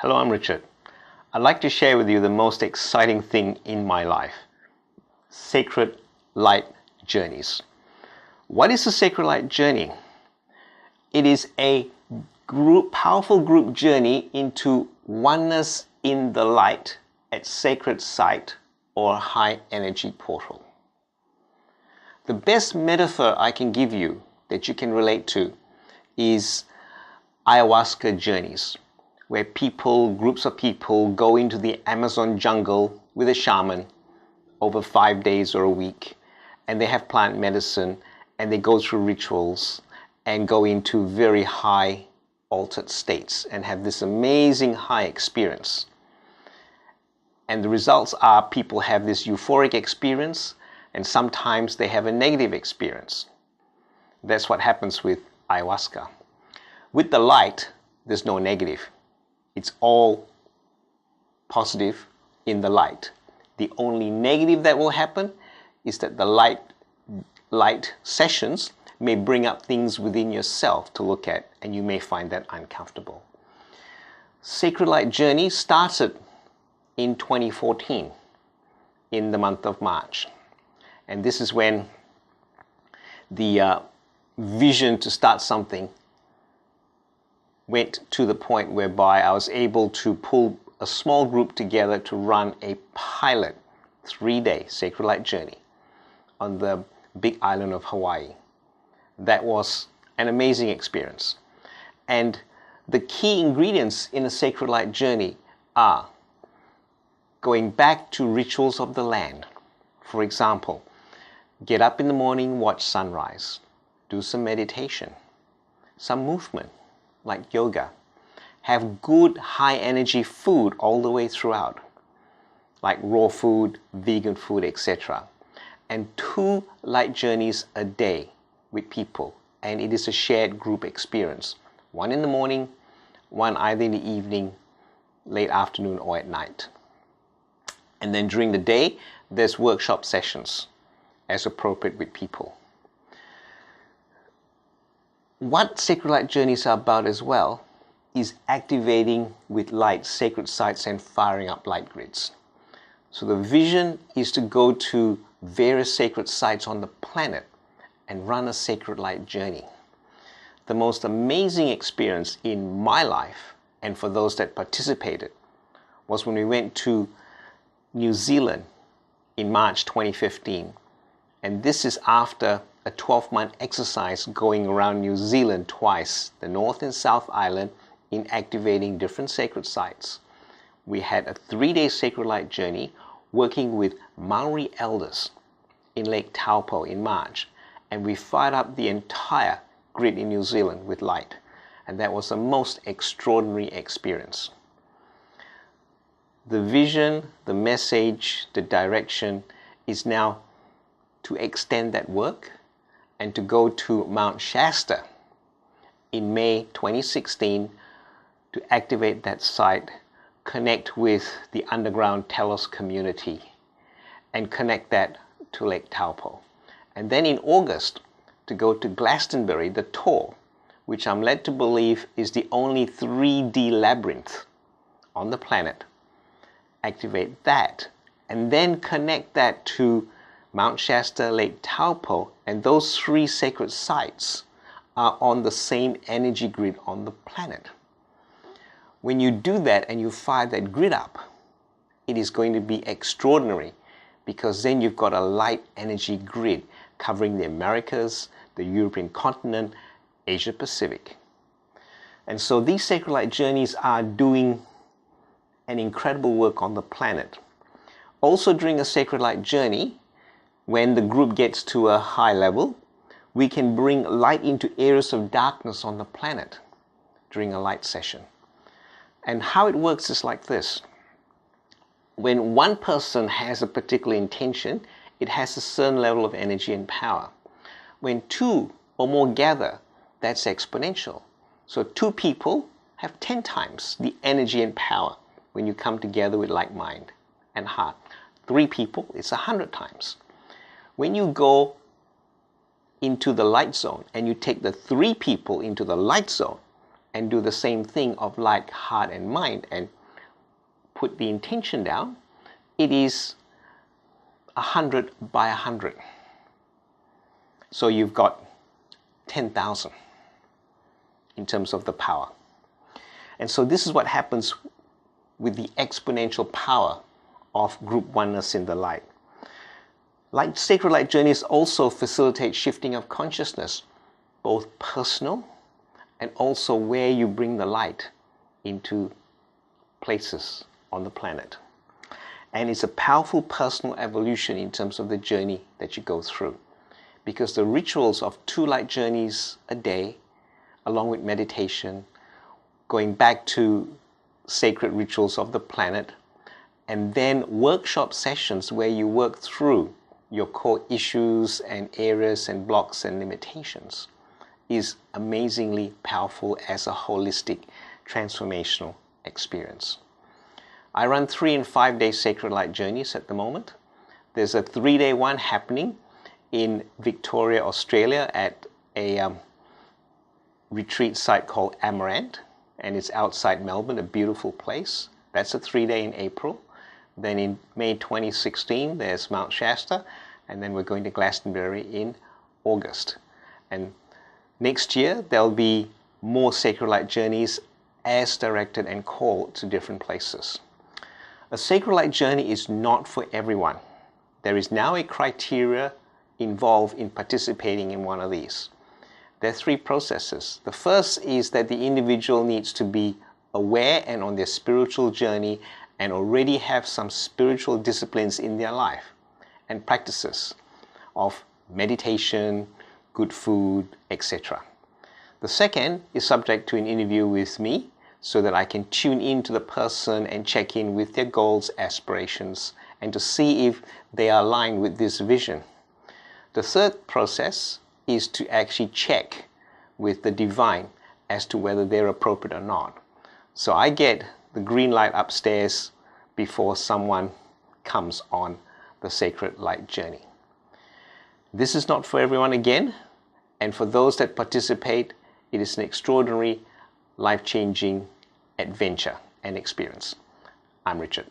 Hello, I'm Richard. I'd like to share with you the most exciting thing in my life, Sacred Light Journeys. What is a Sacred Light Journey? It is a powerful group journey into oneness in the light at sacred site or high energy portal. The best metaphor I can give you that you can relate to is ayahuasca journeys, where groups of people go into the Amazon jungle with a shaman over 5 days or a week, and they have plant medicine, and they go through rituals and go into very high altered states and have this amazing high experience. And the results are people have this euphoric experience, and sometimes they have a negative experience. That's what happens with ayahuasca. With the light, there's no negative. It's all positive in the light. The only negative that will happen is that the light sessions may bring up things within yourself to look at, and you may find that uncomfortable. Sacred Light Journey started in 2014, in the month of March. And this is when the vision to start something went to the point whereby I was able to pull a small group together to run a pilot 3-day Sacred Light Journey on the big island of Hawaii. That was an amazing experience. And the key ingredients in a Sacred Light Journey are going back to rituals of the land. For example, get up in the morning, watch sunrise, do some meditation, some movement, like yoga. Have good high energy food all the way throughout, like raw food, vegan food, etc. And 2 light journeys a day with people, and it is a shared group experience. 1 in the morning, 1 either in the evening, late afternoon, or at night. And then during the day, there's workshop sessions as appropriate with people. What Sacred Light Journeys are about as well is activating with light sacred sites and firing up light grids. So the vision is to go to various sacred sites on the planet and run a Sacred Light Journey. The most amazing experience in my life, and for those that participated, was when we went to New Zealand in March 2015. And this is after a 12-month exercise going around New Zealand twice, the North and South Island, in activating different sacred sites. We had a 3-day Sacred Light Journey working with Maori elders in Lake Taupo in March, and we fired up the entire grid in New Zealand with light, and that was the most extraordinary experience. The vision, the message, the direction is now to extend that work and to go to Mount Shasta in May 2016 to activate that site, connect with the underground Telos community, and connect that to Lake Taupo. And then in August, to go to Glastonbury, the tour, which I'm led to believe is the only 3D labyrinth on the planet. Activate that, and then connect that to Mount Shasta, Lake Taupo, and those 3 sacred sites are on the same energy grid on the planet. When you do that and you fire that grid up, it is going to be extraordinary, because then you've got a light energy grid covering the Americas, the European continent, Asia Pacific. And so these Sacred Light Journeys are doing an incredible work on the planet. Also during a Sacred Light Journey, when the group gets to a high level, we can bring light into areas of darkness on the planet during a light session. And how it works is like this. When one person has a particular intention, it has a certain level of energy and power. When 2 or more gather, that's exponential. So 2 people have 10 times the energy and power when you come together with like mind and heart. 3 people, it's 100 times. When you go into the light zone and you take the 3 people into the light zone and do the same thing of light, heart, and mind, and put the intention down, it is 100 by 100. So you've got 10,000 in terms of the power. And so this is what happens with the exponential power of group oneness in the light. Sacred light journeys also facilitate shifting of consciousness, both personal and also where you bring the light into places on the planet. And it's a powerful personal evolution in terms of the journey that you go through. Because the rituals of 2 light journeys a day, along with meditation, going back to sacred rituals of the planet, and then workshop sessions where you work through your core issues and areas and blocks and limitations, is amazingly powerful as a holistic transformational experience. I run 3 and 5 day sacred light journeys at the moment. There's a 3-day one happening in Victoria, Australia at a retreat site called Amaranth, and it's outside Melbourne, a beautiful place. That's a 3-day in April. Then in May 2016, there's Mount Shasta, and then we're going to Glastonbury in August. And next year, there'll be more sacred light journeys as directed and called to different places. A sacred light journey is not for everyone. There is now a criteria involved in participating in one of these. There are 3 processes. The first is that the individual needs to be aware and on their spiritual journey and already have some spiritual disciplines in their life and practices of meditation, good food, etc. The second is subject to an interview with me so that I can tune in to the person and check in with their goals, aspirations, and to see if they are aligned with this vision. The third process is to actually check with the divine as to whether they're appropriate or not. So I get the green light upstairs before someone comes on the sacred light journey. This is not for everyone again, and for those that participate, it is an extraordinary, life-changing adventure and experience. I'm Richard.